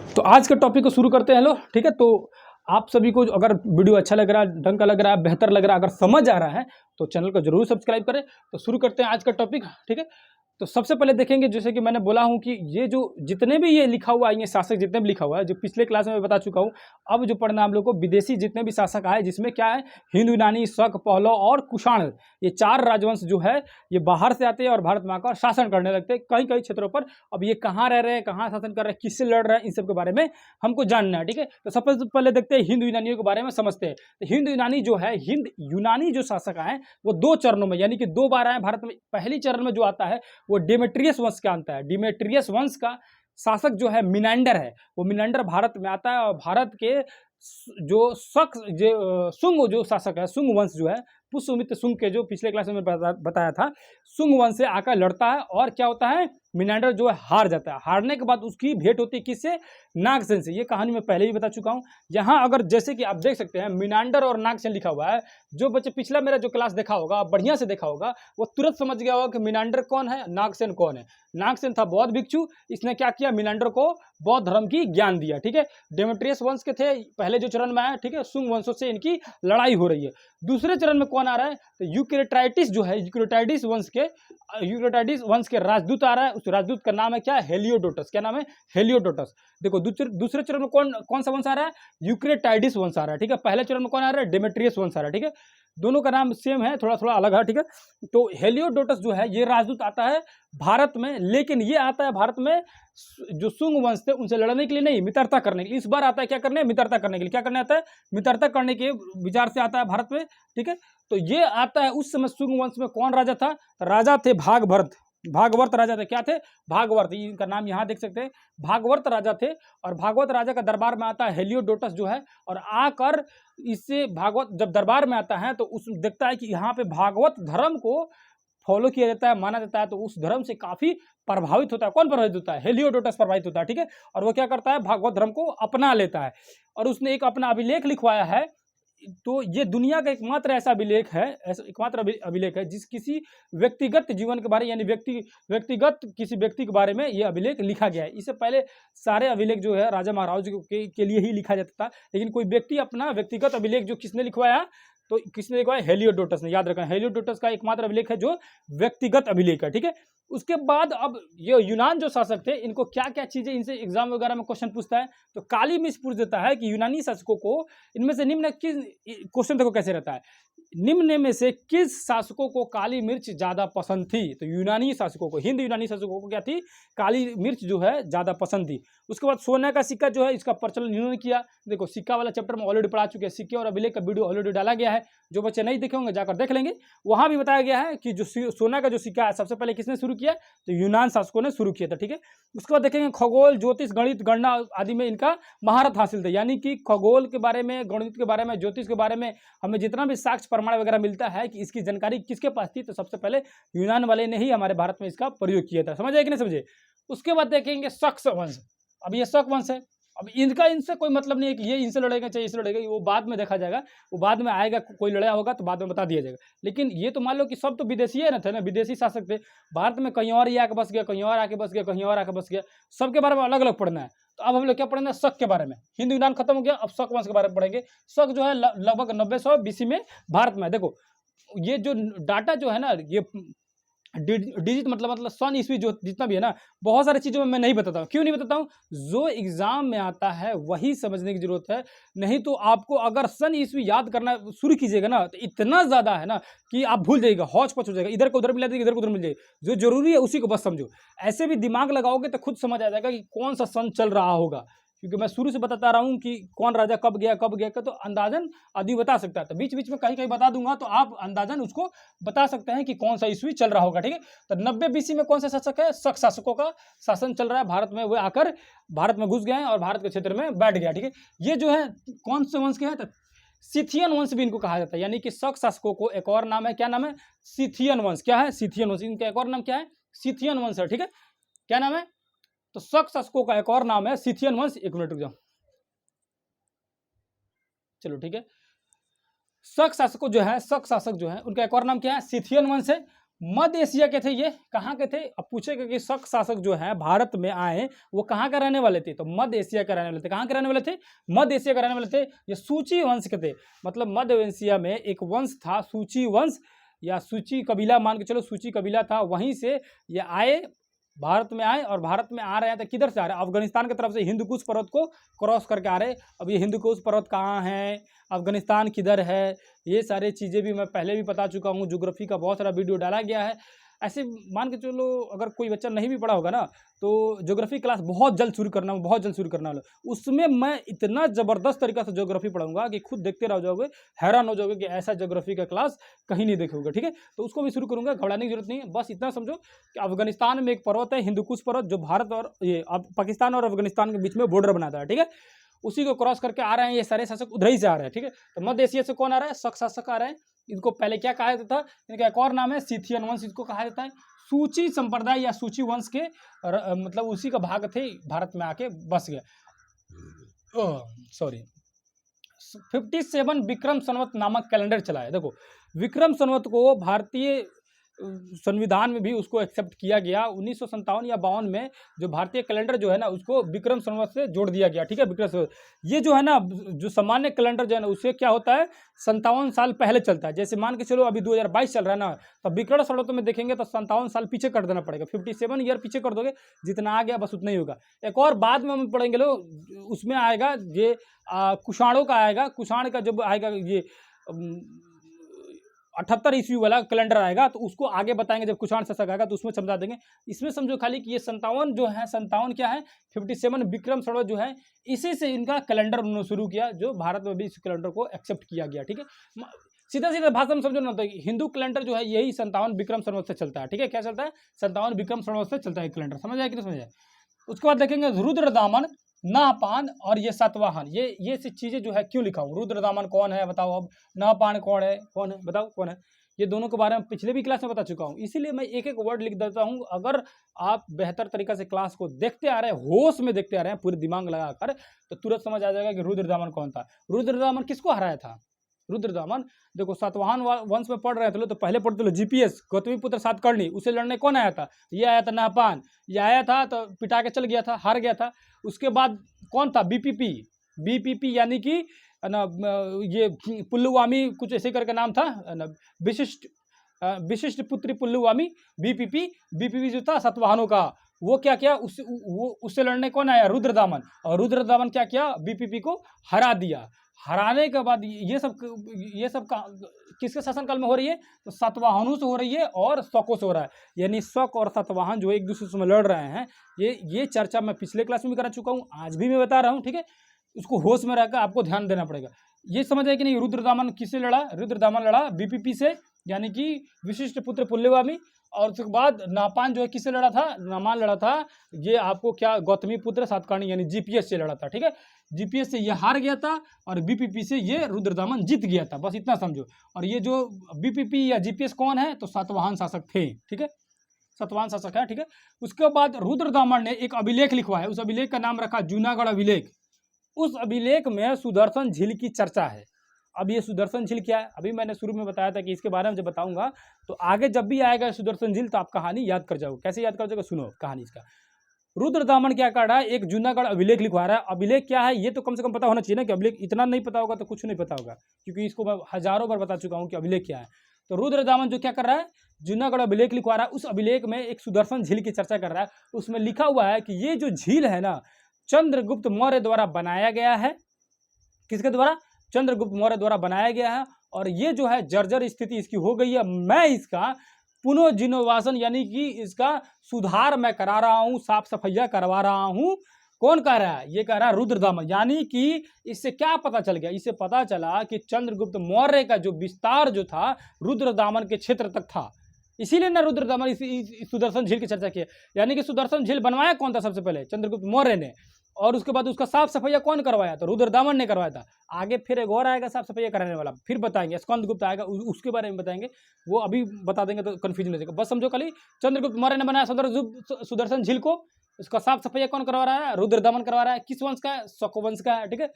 तो आज के टॉपिक को शुरू करते हैं। हेलो, ठीक है। तो आप सभी को अगर वीडियो अच्छा लग रहा है, ढंग का लग रहा है, बेहतर लग रहा है, अगर समझ आ रहा है तो चैनल को जरूर सब्सक्राइब करें। तो शुरू करते हैं आज का टॉपिक, ठीक है। तो सबसे पहले देखेंगे, जैसे कि मैंने बोला हूं कि ये जो जितने भी ये लिखा हुआ है, ये शासक जितने भी लिखा हुआ है, जो पिछले क्लास में मैं बता चुका हूं। अब जो पढ़ना हम लोग को, विदेशी जितने भी शासक आए, जिसमें क्या है, हिंद, यूनानी, शक, पहलव और कुषाण, ये चार राजवंश जो है ये बाहर से आते हैं और भारत में आकर शासन करने लगते हैं कई कई क्षेत्रों पर। अब ये कहाँ रह रहे हैं, कहाँ शासन कर रहे हैं, किससे लड़ रहे हैं, इन सब के बारे में हमको जानना है, ठीक है। तो सबसे पहले देखते हैं हिंद यूनानियों के बारे में समझते हैं। तो हिंद यूनानी जो है, हिंद यूनानी जो शासक आए वो दो चरणों में, यानी कि दो बार आए भारत में। पहली चरण में जो आता है वो डेमेट्रियस वंश का आता है। डेमेट्रियस वंश का शासक जो है मिनांडर है, वो मिनांडर भारत में आता है और भारत के जो सुंग जो शासक है, सुंग वंश जो है, पुष्यमित्र सुंग के, जो पिछले क्लास में बताया था, सुंग वंश से आकर लड़ता है। और क्या होता है, मिनांडर जो है हार जाता है। हारने के बाद उसकी भेंट होती है किससे, नागसेन से। ये कहानी मैं पहले ही बता चुका हूं। यहाँ अगर जैसे कि आप देख सकते हैं मिनांडर और नागसेन लिखा हुआ है, जो बच्चे पिछला मेरा जो क्लास देखा होगा, बढ़िया से देखा होगा, वो तुरंत समझ गया होगा कि मिनांडर कौन है, नागसेन कौन है। नागसेन था बौद्ध भिक्षु, इसने क्या किया, मिनांडर को बौद्ध धर्म की ज्ञान दिया, ठीक है। डेमेट्रियस वंश के थे पहले जो चरण में आया, ठीक है। सुंग वंशों से इनकी लड़ाई हो रही है। दूसरे चरण में कौन आ रहा है, तो यूक्रेटाइटिस जो है, यूक्रेटाइटिस वंश के राजदूत आ रहा है। उस राजदूत का नाम है क्या, हेलियोडोटस। क्या नाम है, हेलियोडोटस। देखो दूसरे चरण में कौन सा वंश आ रहा है, यूक्रेटाइटिस वंश आ रहा है, ठीक है। पहले चरण में कौन आ रहा है, डेमेट्रियस वंश आ रहा है, ठीक है। दोनों का नाम सेम है, थोड़ा थोड़ा अलग है, ठीक है। तो हेलियोडोटस जो है ये राजदूत आता है भारत में, लेकिन ये आता है भारत में जो सुंग वंश थे उनसे लड़ने के लिए नहीं, मित्रता करने के लिए। इस बार आता है क्या करने, मित्रता करने के लिए। क्या करने आता है, मित्रता करने के विचार से आता है भारत में, ठीक है। तो ये आता है, उस समय सुंग वंश में कौन राजा था, राजा थे भागवर्त राजा थे। क्या थे, भागवर्त। इनका नाम यहाँ देख सकते हैं, भागवर्त राजा थे। और भागवत राजा का दरबार में आता है हेलियोडोटस जो है, और आकर इससे भागवत जब दरबार में आता है तो उस देखता है कि यहाँ पे भागवत धर्म को फॉलो किया जाता है, माना जाता है। तो उस धर्म से काफी प्रभावित होता है। कौन प्रभावित होता है, हेलियोडोटस प्रभावित होता है, ठीक है। और वो क्या करता है, भागवत धर्म को अपना लेता है और उसने एक अपना अभिलेख लिखवाया है। तो ये दुनिया का एकमात्र ऐसा अभिलेख है, जिस किसी व्यक्तिगत जीवन के बारे, यानी व्यक्तिगत किसी व्यक्ति के बारे में ये अभिलेख लिखा गया है। इससे पहले सारे अभिलेख जो है राजा महाराज के लिए ही लिखा जाता था, लेकिन कोई व्यक्ति अपना व्यक्तिगत अभिलेख जो किसने लिखवाया, तो किसने लिखवाया, हेलियोडोटस ने। याद रखना, हेलियोडोटस का एकमात्र अभिलेख है जो व्यक्तिगत अभिलेख है, ठीक है। उसके बाद अब ये यूनान जो शासक थे, इनको क्या क्या चीजें, इनसे एग्जाम वगैरह में क्वेश्चन पूछता है। तो काली मिर्च पूछ देता है कि यूनानी शासकों को इनमें से निम्न किस, क्वेश्चन देखो कैसे रहता है, निम्न में से किस शासकों को काली मिर्च ज्यादा पसंद थी। तो यूनानी शासकों को, हिंद यूनानी शासकों को क्या थी, काली मिर्च जो है ज्यादा पसंद थी। उसके बाद सोने का सिक्का जो है, इसका प्रचलन इन्होंने किया। देखो सिक्का वाला चैप्टर में ऑलरेडी पढ़ा चुके हैं, सिक्के और अभिलेख का वीडियो ऑलरेडी डाला गया है। जो बच्चे नहीं देखे होंगे जाकर देख लेंगे, वहां भी बताया गया है कि जो सोना का जो सिक्का है सबसे पहले किसने शुरू किया, तो यूनान शासकों ने शुरू किया था, ठीक है। उसके बाद देखेंगे खगोल, ज्योतिष, गणित, गणना आदि में इनका महारत हासिल थी। यानी कि खगोल के बारे में, गणित के बारे में, ज्योतिष के बारे में हमें जितना भी साक्ष्य प्रमाण वगैरह मिलता है कि इसकी जानकारी किसके पास थी, तो सबसे पहले यूनान वाले ने ही हमारे भारत में इसका प्रयोग किया था। समझ आए कि नहीं समझे। उसके बाद देखेंगे शक वंश। अब ये शक वंश है, अब इनका इनसे कोई मतलब नहीं है कि ये इनसे लड़ेगा चाहे इससे लड़ेगा, वो बाद में देखा जाएगा, वो बाद में आएगा, कोई लड़ा होगा तो बाद में बता दिया जाएगा। लेकिन ये तो मान लो कि सब तो विदेशी है ना, थे ना, विदेशी शासक थे। भारत में कहीं और ही आके बस गया, कहीं और आके बस गया, कहीं और आके बस गया। सबके बारे में अलग अलग पढ़ना है। तो अब हम लोग क्या पढ़ेंगे, शक के बारे में। हिंद यूनान खत्म हो गया, अब शक वंश के बारे में पढ़ेंगे। शक जो है लगभग 900 BC में भारत में। देखो ये जो डाटा जो है ना, ये डिजिट मतलब सन ईस्वी जो जितना भी है ना, बहुत सारी चीज़ों में मैं नहीं बताता हूँ। क्यों नहीं बताता हूँ, जो एग्जाम में आता है वही समझने की जरूरत है। नहीं तो आपको अगर सन ईस्वी याद करना शुरू कीजिएगा ना, तो इतना ज़्यादा है ना कि आप भूल जाइएगा, हौच पच हो जाएगा, इधर को उधर मिला देगा, इधर को उधर मिल जाएगा। जो जरूरी है उसी को बस समझो। ऐसे भी दिमाग लगाओगे तो खुद समझ आ जाएगा कि कौन सा सन चल रहा होगा, क्योंकि मैं शुरू से बताता रहा हूँ कि कौन राजा कब गया तो अंदाजन आदि बता सकता है। तो बीच बीच में कहीं कहीं बता दूंगा तो आप अंदाजन उसको बता सकते हैं कि कौन सा ईस्वी चल रहा होगा, ठीक है। तो 90 BC में कौन सा शासक है, शक शासकों का शासन चल रहा है भारत में। वो आकर भारत में घुस गए हैं और भारत के क्षेत्र में बैठ गया, ठीक है। ये जो है कौन से वंश के हैं, तो सिथियन वंश भी इनको कहा जाता है। यानी कि शक शासकों को एक और नाम है, क्या नाम है, सिथियन वंश। क्या है, सिथियन वंश। इनका एक और नाम क्या है, सिथियन वंश है, ठीक है। क्या नाम है, तो शक शासकों का एक और नाम है सिथियन वंश। एक मिनट रुक जाओ, चलो ठीक है। शक शासक जो है उनका एक और नाम क्या है, सिथियन वंश है। मध्य एशिया के थे ये, कहाँ के थे? अब पूछेगा कि शक शासक जो है भारत में आए वो कहाँ के रहने वाले थे? तो मध्य एशिया के रहने वाले थे। कहाँ के रहने वाले थे? मध्य एशिया के रहने वाले थे। ये सूची वंश के थे, मतलब मध्य एशिया में एक वंश था सूची वंश, या सूची कबीला मान के चलो, सूची कबीला था, वहीं से ये आए, भारत में आए, और भारत में आ रहे हैं तो किधर से आ रहे हैं? अफगानिस्तान की तरफ से हिंदू कुश पर्वत को क्रॉस करके आ रहे। अब ये हिंदू कुश पर्वत कहाँ है, अफगानिस्तान किधर है, ये सारी चीज़ें भी मैं पहले भी बता चुका हूँ, ज्योग्राफी का बहुत सारा वीडियो डाला गया है। ऐसे मान के चलो, अगर कोई बच्चा नहीं भी पढ़ा होगा ना, तो ज्योग्राफी क्लास बहुत जल्द शुरू करना, बहुत जल्द शुरू करना वाला। उसमें मैं इतना ज़बरदस्त तरीका से ज्योग्राफी पढ़ाऊंगा कि खुद देखते रह जाओगे, हैरान हो जाओगे कि ऐसा ज्योग्राफी का क्लास कहीं नहीं देखोगे, ठीक है? तो उसको भी शुरू करूंगा, घबराने की जरूरत नहीं है। बस इतना समझो कि अफगानिस्तान में एक पर्वत है हिंदुकुश पर्वत, जो भारत और ये पाकिस्तान और अफगानिस्तान के बीच में बॉर्डर बनाता है, ठीक है? उसी को क्रॉस करके आ रहे हैं ये सारे शासक, उधर ही से आ रहे हैं, ठीक है? तो मध्य एशिया से कौन आ रहा है? शक शासक आ रहे हैं। इनको पहले क्या कहा जाता था? इनका एक और नाम है सीथियन वंश, इसको कहा जाता है। सूची संप्रदाय या सूची वंश के मतलब उसी का भाग थे, भारत में आके बस गया। सॉरी, 57 विक्रम संवत नामक कैलेंडर चला है। देखो, विक्रम संवत को भारतीय संविधान में भी उसको एक्सेप्ट किया गया। 1957 या 52 में जो भारतीय कैलेंडर जो है ना, उसको विक्रम संवत से जोड़ दिया गया, ठीक है? विक्रम संवत ये जो है ना, जो सामान्य कैलेंडर जो है ना, उससे क्या होता है, 57 साल पहले चलता है। जैसे मान के चलो अभी 2022 चल रहा है ना, तो विक्रम संवत में देखेंगे तो 57 साल पीछे कर देना पड़ेगा, 57 ईयर पीछे कर दोगे, जितना आ गया बस उतना ही होगा। एक और बाद में हम पढ़ेंगे लो, उसमें आएगा ये कुषाणों का आएगा, कुषाण का जब आएगा ये 78 ईस्वी वाला कैलेंडर आएगा, तो उसको आगे बताएंगे जब कुषाण शासक आएगा, तो उसमें समझा देंगे। इसमें समझो खाली कि ये 57 जो है, 57 क्या है, 57 विक्रम संवत जो है, इसी से इनका कैलेंडर उन्होंने शुरू किया, जो भारत में भी इस कैलेंडर को एक्सेप्ट किया गया, ठीक है? सीधा सीधा भाषा में समझो ना, तो हिंदू कैलेंडर जो है यही 57 विक्रम संवत से चलता है, ठीक है? क्या चलता है? 57 विक्रम संवत से चलता है कैलेंडर। समझ आया कि नहीं समझ आया? उसके बाद देखेंगे रुद्रदामन, नाहपान और ये सातवाहन, ये सी चीजें जो है क्यों लिखा हूँ? रुद्रदामन कौन है बताओ, अब नाहपान कौन है बताओ कौन है? ये दोनों के बारे में पिछले भी क्लास में बता चुका हूँ, इसीलिए मैं एक एक वर्ड लिख देता हूँ। अगर आप बेहतर तरीका से क्लास को देखते आ रहे हैं, होश में देखते आ रहे हैं, पूरे दिमाग लगाकर, तो तुरंत समझ आ जाएगा कि रुद्रदामन कौन था। रुद्रदामन किसको हराया था? रुद्रदामन देखो, सातवाहन वंश में पढ़ रहे थे तो पहले पढ़ते लो जीपीएस, गौतमीपुत्र सातकर्णी, उसे लड़ने कौन आया था? ये आया था नाहपान, ये आया था तो पिटा के चल गया था, हार गया था। उसके बाद कौन था? बीपीपी यानी कि ये पुल्लुवामी, कुछ ऐसे करके नाम था ना, विशिष्ट पुत्री पुल्लुवामी, बीपीपी जो था सातवाहनों का, वो क्या किया, उससे लड़ने कौन आया? रुद्रदामन। और रुद्रदामन क्या किया? बीपीपी को हरा दिया। हराने के बाद ये सब किसके शासनकाल में हो रही है? तो सातवाहनों से हो रही है और शकों से हो रहा है, यानी शक और सातवाहन जो एक दूसरे से लड़ रहे हैं। ये चर्चा मैं पिछले क्लास में भी करा चुका हूँ, आज भी मैं बता रहा हूँ, ठीक है? उसको होश में रहकर आपको ध्यान देना पड़ेगा। ये समझ आए कि नहीं? रुद्रदामन किससे लड़ा? रुद्रदामन लड़ा बीपीपी से, यानी कि विशिष्ट पुत्र पुल्लुवामी। और उसके बाद नाहपान जो है किससे लड़ा था? नाहपान लड़ा था ये आपको क्या, गौतमी पुत्र सातकर्णी यानी जीपीएस से लड़ा था, ठीक है? जीपीएस से ये हार गया था और बीपीपी से ये रुद्रदामन जीत गया था, बस इतना समझो। और ये जो बीपीपी या जीपीएस कौन है? तो सातवाहन शासक थे, ठीक है? सातवाहन शासक है, ठीक है? उसके बाद रुद्रदामन ने एक अभिलेख लिखवाया, उस अभिलेख का नाम रखा जूनागढ़ अभिलेख। उस अभिलेख में सुदर्शन झील की चर्चा है। अब ये सुदर्शन झील क्या है? अभी मैंने शुरू में बताया था कि इसके बारे में जब बताऊंगा तो आगे जब भी आएगा सुदर्शन झील तो आप कहानी याद कर जाओगे। कैसे याद कर जाओगे? सुनो कहानी इसका। रुद्रदामन क्या कर रहा है? एक जूनागढ़ अभिलेख लिखवा रहा है। अभिलेख क्या है ये तो कम से कम पता होना चाहिए ना, कि अभिलेख, इतना नहीं पता होगा तो कुछ नहीं पता होगा, क्योंकि इसको मैं हजारों बार बता चुका हूँ कि अभिलेख क्या है। तो रुद्रदामन जो क्या कर रहा है? जूनागढ़ अभिलेख लिखवा रहा है। उस अभिलेख में एक सुदर्शन झील की चर्चा कर रहा है। उसमें लिखा हुआ है कि ये जो झील है ना, चंद्रगुप्त मौर्य द्वारा बनाया गया है। किसके द्वारा? चंद्रगुप्त मौर्य द्वारा बनाया गया है। और ये जो है जर्जर स्थिति इसकी हो गई है, मैं इसका पुनर्जीर्णोद्धार यानी कि इसका सुधार मैं करा रहा हूँ, साफ सफाइया करवा रहा हूँ। कौन कह रहा है? ये कह रहा है रुद्रदामन। यानी कि इससे क्या पता चल गया? इससे पता चला कि चंद्रगुप्त मौर्य का जो विस्तार जो था रुद्रदामन के क्षेत्र तक था, इसीलिए ना रुद्रदामन इस सुदर्शन झील की चर्चा की। यानी कि सुदर्शन झील बनवाया कौन था? सबसे पहले चंद्रगुप्त मौर्य ने। और उसके बाद उसका साफ सफाइया कौन करवाया? तो रुद्रदामन ने करवाया था। आगे फिर एक और आएगा साफ सफाइया कराने वाला, फिर बताएंगे। स्कंदगुप्त आएगा, उसके बारे में बताएंगे, वो अभी बता देंगे तो कंफ्यूजन हो जाएगा। बस समझो खाली चंद्रगुप्त मौर्य ने बनाया सुदर्शन झील को, उसका साफ सफाइया कौन करवा रहा है? रुद्रदामन करवा रहा है। किस वंश का है? शक वंश का है, ठीक है?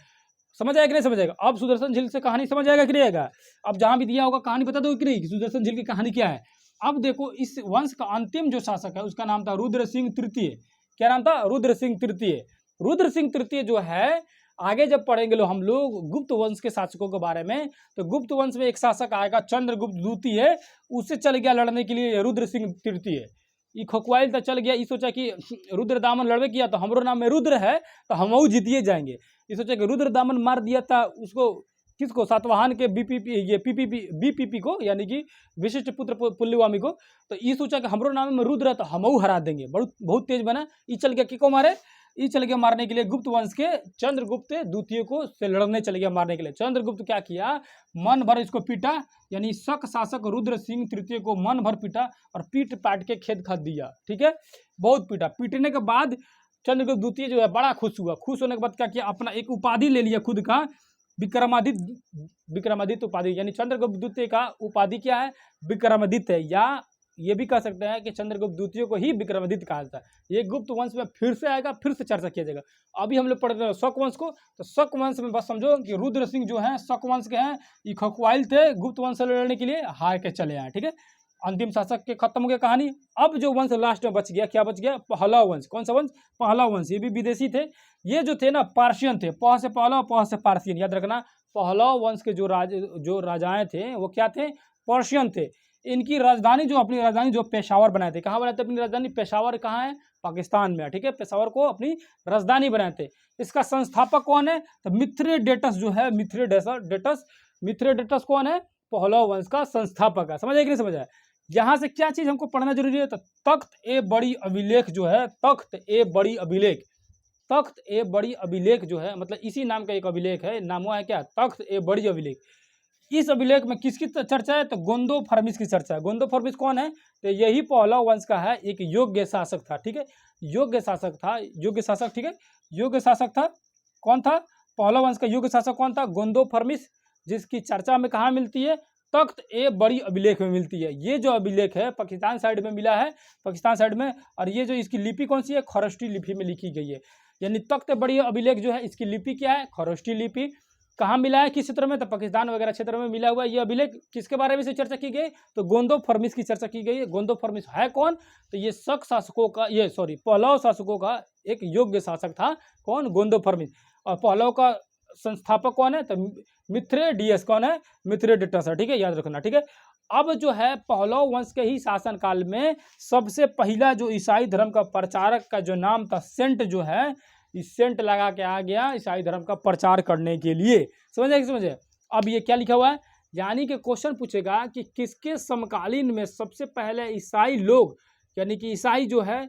समझ आएगा कि नहीं समझ आएगा? अब सुदर्शन झील से कहानी समझ आएगा कि नहीं आएगा? अब जहां भी दिया होगा कहानी बता दो कि नहीं, सुदर्शन झील की कहानी क्या है। अब देखो इस वंश का अंतिम जो शासक है उसका नाम था रुद्र सिंह तृतीय। क्या नाम था? रुद्र सिंह तृतीय। रुद्र सिंह तृतीय जो है, आगे जब पढ़ेंगे हम लोग गुप्त वंश के शासकों के बारे में, तो गुप्त वंश में एक शासक आएगा चंद्रगुप्त द्वितीय, उससे चल गया लड़ने के लिए रुद्र सिंह तृतीय। ये खोखवाइल तो चल गया, ये सोचा कि रुद्र दामन लड़वे किया तो हमारो नाम में रुद्र है तो हम जीतिए जाएंगे। ये सोचा कि रुद्र दामन मार दिया था उसको, किसको? सातवाहन के बीपीपी को, यानी कि विशिष्ट पुत्र पुल्लवामी को। तो ये सोचा कि हमारो नाम में रुद्र है तो हम हरा देंगे, बहुत तेज बना। ये चल गया किसको मारे? ये चल गया मारने के लिए गुप्त वंश के चंद्रगुप्त द्वितीय को, से लड़ने चल गया मारने के लिए। चंद्रगुप्त क्या किया? मन भर इसको पीटा, यानी शक शासक रुद्र सिंह तृतीय को मन भर पीटा और पीट पाट के खेत खत दिया। ठीक है, बहुत पीटा। पीटने के बाद चंद्रगुप्त द्वितीय जो है बड़ा खुश हुआ। खुश होने के बाद क्या किया? अपना एक उपाधि ले लिया खुद का, विक्रमादित्य उपाधि। यानी चंद्रगुप्त द्वितीय का उपाधि क्या है? विक्रमादित्य, या ये भी कह सकते हैं कि चंद्रगुप्त द्वितीय को ही विक्रमादित्य कहा जाता है। ये गुप्त वंश में फिर से आएगा, फिर से चर्चा किया जाएगा। अभी हम लोग पढ़ते हैं शक वंश को, तो शक वंश में बस समझो कि रुद्र सिंह जो है शक वंश के हैं, ये खखवाइल थे, गुप्त वंश से लड़ने के लिए हार के चले आए। ठीक है, अंतिम शासक के खत्म हो गया कहानी। अब जो वंश लास्ट में बच गया, क्या बच गया? पहलव वंश। कौन सा वंश? पहलव वंश। ये भी विदेशी थे, ये जो थे ना पार्शियन थे। पह से पहलव, पह से पार्शियन, याद रखना। पहलव वंश के जो राजाएं थे वो क्या थे? पर्शियन थे। इनकी राजधानी जो, अपनी राजधानी जो पेशावर बनाए थे। कहाँ बनाए थे अपनी राजधानी? पेशावर कहाँ है? पाकिस्तान में। ठीक है, पेशावर को अपनी राजधानी बनाए थे। इसका संस्थापक कौन है? तो मिथ्रेडेटस जो है, मिथ्रेडेटस कौन है? पहलव वंश का संस्थापक है। समझ आए कि नहीं समझ आया? यहाँ से क्या चीज हमको पढ़ना जरूरी है? तो तख्त ए बड़ी अभिलेख जो है, तख्त ए बड़ी अभिलेख, तख्त ए बड़ी अभिलेख जो है, मतलब इसी नाम का एक अभिलेख है। नाम हुआ है क्या? तख्त ए बड़ी अभिलेख। इस अभिलेख में किसकी चर्चा है? तो गोंदोफर्मिस की चर्चा है। गोंदोफर्मिस कौन है? तो यही पहलव वंश का है, एक योग्य शासक था। ठीक है, योग्य शासक था, योग्य शासक। ठीक है, योग्य शासक था। कौन था? पहलव वंश का योग्य शासक कौन था? गोंदोफर्मिस, जिसकी चर्चा में कहाँ मिलती है? तख्त ए बड़ी अभिलेख में मिलती है। ये जो अभिलेख है पाकिस्तान साइड में मिला है, पाकिस्तान साइड में। और ये जो इसकी लिपि कौन सी है? खरोष्टी लिपि में लिखी गई है। यानी तख्त ए बड़ी अभिलेख जो है, इसकी लिपि क्या है? खरोष्टी लिपि। कहाँ मिला है? किस क्षेत्र में? तो पाकिस्तान वगैरह क्षेत्र में मिला हुआ है। ये अभिलेख किसके बारे में से चर्चा की गई? तो गोंदोफर्मिस की चर्चा की गई है। गोंदोफर्मिस है कौन? तो ये शक शासकों का, ये सॉरी पहलव शासकों का एक योग्य शासक था। कौन? गोंदोफर्मिस। और पहलव का संस्थापक कौन है? तो मिथ्रेडियस। कौन है? मिथ्रेडेटस है। ठीक है, याद रखना। ठीक है, अब जो है पहलव वंश के ही शासन काल में सबसे पहला जो ईसाई धर्म का प्रचारक का जो नाम था, सेंट जो है, इस सेंट लगा के आ गया ईसाई धर्म का प्रचार करने के लिए। समझे कि समझे? अब ये क्या लिखा हुआ है? यानी कि क्वेश्चन पूछेगा कि किसके समकालीन में सबसे पहले ईसाई लोग, यानी कि ईसाई जो है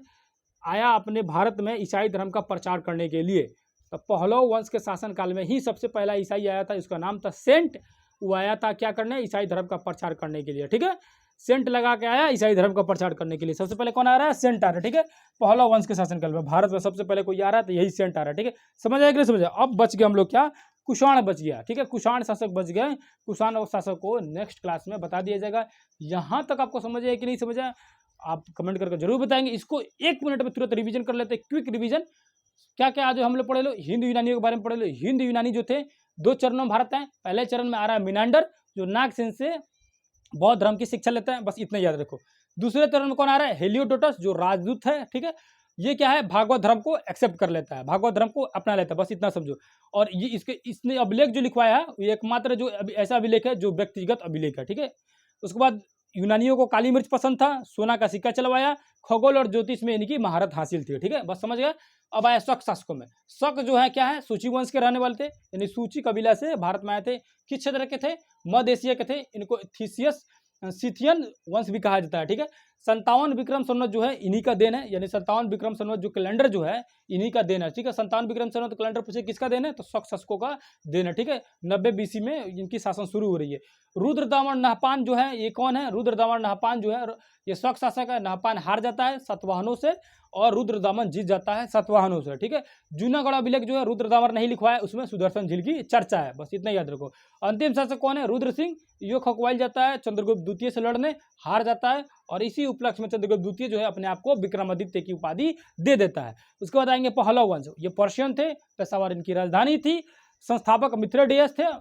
आया अपने भारत में ईसाई धर्म का प्रचार करने के लिए। तो पहलव वंश के शासन काल में ही सबसे पहला ईसाई आया था, इसका नाम था सेंट। वो आया था क्या करने? ईसाई धर्म का प्रचार करने के लिए। ठीक है, सेंट लगा के आया ईसाई धर्म का प्रचार करने के लिए। सबसे पहले कौन आ रहा है? सेंट आ रहा है। ठीक है, पहलव वंश के शासन काल में भारत में सबसे पहले कोई आ रहा है तो यही सेंट आ रहा है। ठीक है, समझ आया कि नहीं समझ आया? अब बच गए हम लोग क्या? कुषाण बच गया। ठीक है, कुषाण शासक बच गए। कुषाण शासक को नेक्स्ट क्लास में बता दिया जाएगा। यहाँ तक आपको समझ आया कि नहीं समझ आया? आप कमेंट करके जरूर बताएंगे। इसको 1 मिनट में तुरंत रिवीजन कर लेते हैं, क्विक रिवीजन। क्या क्या आज हम लोग पढ़े लो? हिंद यूनानियों के बारे में पढ़े लो। हिंद यूनानी जो थे 2 चरणों में भारत है। पहले चरण में आ रहा है मिनांडर, जो नागसेन से बौद्ध धर्म की शिक्षा लेते हैं, बस इतना याद रखो। दूसरे चरण में कौन आ रहा है? हेलियोडोटस, जो राजदूत है। ठीक है, ये क्या है? भागवत धर्म को एक्सेप्ट कर लेता है, भागवत धर्म को अपना लेता है, बस इतना समझो। और ये इसने अभिलेख जो लिखवाया है, ये एकमात्र जो ऐसा अभिलेख है जो व्यक्तिगत अभिलेख है। ठीक है, उसके बाद यूनानियों को काली मिर्च पसंद था, सोना का सिक्का चलवाया, खगोल और ज्योतिष में इनकी महारत हासिल थी। ठीक है, बस समझ गया। अब आया शक शासकों में। शक जो है क्या है? सूची वंश के रहने वाले थे, यानी सूची कबीला से भारत में आए थे। किस क्षेत्र के थे? मध्य एशिया के थे। इनको थीसियस सिथियन वंश भी कहा जाता है। ठीक है, 57 विक्रम संवत जो है इन्हीं का देन है, यानी 57 विक्रम संवत जो कैलेंडर जो है इन्हीं का देन है। ठीक है, 57 विक्रम संवत कैलेंडर पूछे किसका देन है? तो शक शासकों का देन है। ठीक है, 90 BC में इनकी शासन शुरू हो रही है। रुद्रदामन नहपान जो है, ये कौन है? रुद्रदामन नहपान जो है ये शक शासक है। नहपान हार जाता है सातवाहनों से और रुद्रदामन जीत जाता है सातवाहनों से। ठीक है, जूनागढ़ अभिलेख जो है रुद्रदामन नहीं लिखवाया, उसमें सुदर्शन झील की चर्चा है, बस इतना याद रखो। अंतिम शासक कौन है? रुद्र सिंह। यो खकवाइल जाता है चंद्रगुप्त द्वितीय से लड़ने, हार जाता है, और इसी उपलक्ष्य में चंद्रगुप्त द्वितीय जो है अपने आप को विक्रमादित्य की उपाधि दे देता है। उसके बाद आएंगे पहलव वंश। ये पर्शियन थे, पेशावर इनकी राजधानी थी, संस्थापक मिथ्रेडेटस थे।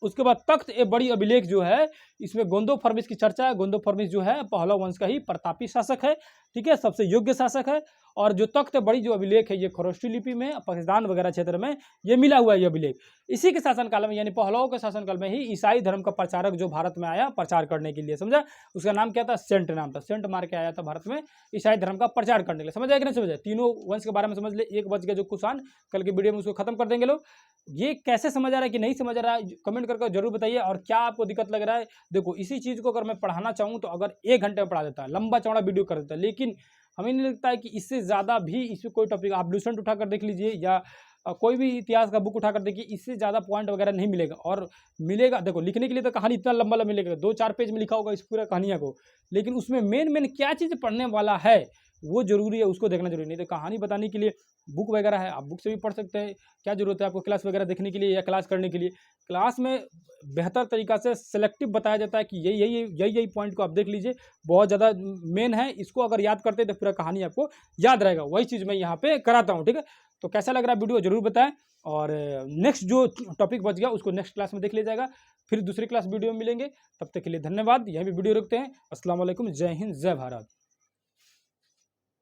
उसके बाद तख्त ए बड़ी अभिलेख जो है इसमें गोंदोफर्मिस की चर्चा है। गोंदोफर्मिस जो है पहलव वंश का ही प्रतापी शासक है, ठीक है, सबसे योग्य शासक है। और जो तख्त बड़ी जो अभिलेख है ये खरोष्टी लिपि में पाकिस्तान वगैरह क्षेत्र में ये मिला हुआ है ये अभिलेख। इसी के शासनकाल में यानी पहलवों के शासनकाल में ही ईसाई धर्म का प्रचारक जो भारत में आया प्रचार करने के लिए, समझा, उसका नाम क्या था, सेंट नाम था, सेंट मार के आया था भारत में ईसाई धर्म का प्रचार करने के लिए। समझ आए कि नहीं समझ आए? तीनों वंश के बारे में समझ ले। 1 बज गया जो कुशान, कल की वीडियो में उसको खत्म कर देंगे लोग। ये कैसे समझ आ रहा है कि नहीं समझ आ रहा है कमेंट करके जरूर बताइए। और क्या आपको दिक्कत लग रहा है? देखो इसी चीज को अगर मैं पढ़ाना चाहूँ तो अगर 1 घंटे में पढ़ा देता, लंबा चौड़ा वीडियो कर देता, लेकिन हमें नहीं लगता है कि इससे ज़्यादा भी इसमें कोई टॉपिक आप लूसेंट उठाकर देख लीजिए या कोई भी इतिहास का बुक उठाकर देखिए, इससे ज़्यादा पॉइंट वगैरह नहीं मिलेगा। और मिलेगा, देखो लिखने के लिए तो कहानी इतना लंबा मिलेगा, 2-4 पेज में लिखा होगा इस पूरा कहानियाँ को, लेकिन उसमें मेन क्या चीज़ पढ़ने वाला है वो जरूरी है, उसको देखना जरूरी नहीं। तो कहानी बताने के लिए बुक वगैरह है, आप बुक से भी पढ़ सकते हैं। क्या जरूरत है आपको क्लास वगैरह देखने के लिए या क्लास करने के लिए? क्लास में बेहतर तरीका से सेलेक्टिव बताया जाता है कि यही पॉइंट को आप देख लीजिए, बहुत ज़्यादा मेन है, इसको अगर याद करते तो पूरा कहानी आपको याद रहेगा। वही चीज़ मैं यहाँ पे कराता हूँ, ठीक है। तो कैसा लग रहा है वीडियो जरूर बताएं। और नेक्स्ट जो टॉपिक बच गया उसको नेक्स्ट क्लास में देख लिया जाएगा, फिर दूसरी क्लास वीडियो में मिलेंगे। तब तक के लिए धन्यवाद। यहीं भी वीडियो रखते हैं। अस्सलाम वालेकुम, जय हिंद, जय भारत।